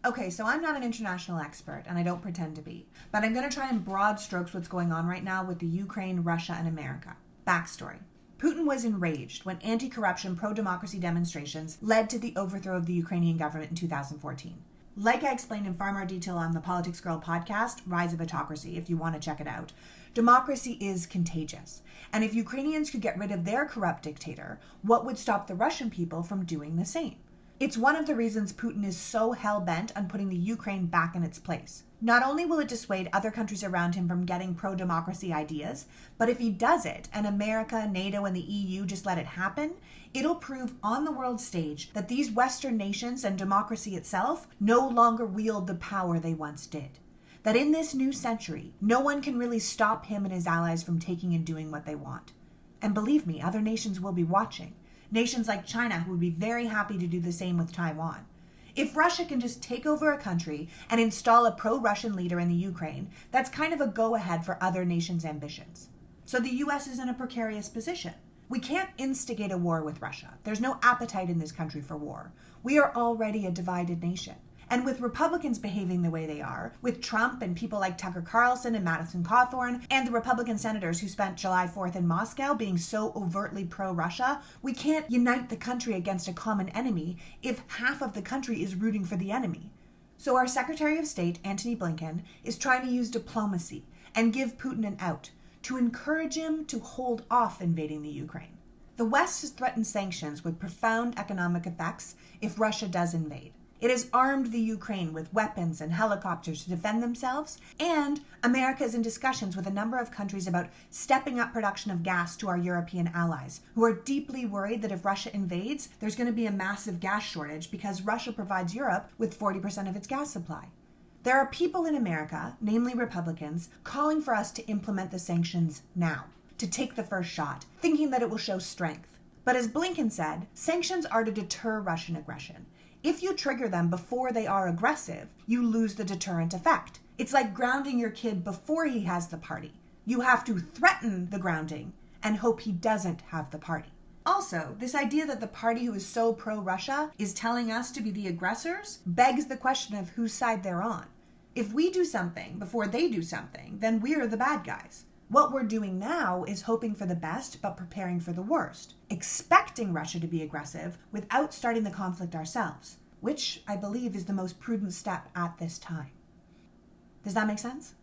Okay, so I'm not an international expert, and I don't pretend to be, but I'm going to try and broad strokes what's going on right now with the Ukraine, Russia, and America. Backstory. Putin was enraged when anti-corruption, pro-democracy demonstrations led to the overthrow of the Ukrainian government in 2014. Like I explained in far more detail on the PoliticsGirl Podcast, Rise of Autocracy, if you want to check it out, democracy is contagious. And if Ukrainians could get rid of their corrupt dictator, what would stop the Russian people from doing the same? It's one of the reasons Putin is so hell-bent on putting the Ukraine back in its place. Not only will it dissuade other countries around him from getting pro-democracy ideas, but if he does it, and America, NATO, and the EU just let it happen, it'll prove on the world stage that these Western nations and democracy itself no longer wield the power they once did. That in this new century, no one can really stop him and his allies from taking and doing what they want. And believe me, other nations will be watching. Nations like China who would be very happy to do the same with Taiwan. If Russia can just take over a country and install a pro-Russian leader in the Ukraine, that's kind of a go-ahead for other nations' ambitions. So the US is in a precarious position. We can't instigate a war with Russia. There's no appetite in this country for war. We are already a divided nation. And with Republicans behaving the way they are, with Trump and people like Tucker Carlson and Madison Cawthorn, and the Republican senators who spent July 4th in Moscow being so overtly pro-Russia, we can't unite the country against a common enemy if half of the country is rooting for the enemy. So our Secretary of State, Antony Blinken, is trying to use diplomacy and give Putin an out, to encourage him to hold off invading the Ukraine. The West has threatened sanctions with profound economic effects if Russia does invade. It has armed the Ukraine with weapons and helicopters to defend themselves, and America is in discussions with a number of countries about stepping up production of gas to our European allies, who are deeply worried that if Russia invades, there's going to be a massive gas shortage because Russia provides Europe with 40% of its gas supply. There are people in America, namely Republicans, calling for us to implement the sanctions now, to take the first shot, thinking that it will show strength. But as Blinken said, sanctions are to deter Russian aggression. If you trigger them before they are aggressive, you lose the deterrent effect. It's like grounding your kid before he has the party. You have to threaten the grounding and hope he doesn't have the party. Also, this idea that the party who is so pro-Russia is telling us to be the aggressors begs the question of whose side they're on. If we do something before they do something, then we're the bad guys. What we're doing now is hoping for the best but preparing for the worst, expecting Russia to be aggressive without starting the conflict ourselves, which I believe is the most prudent step at this time. Does that make sense?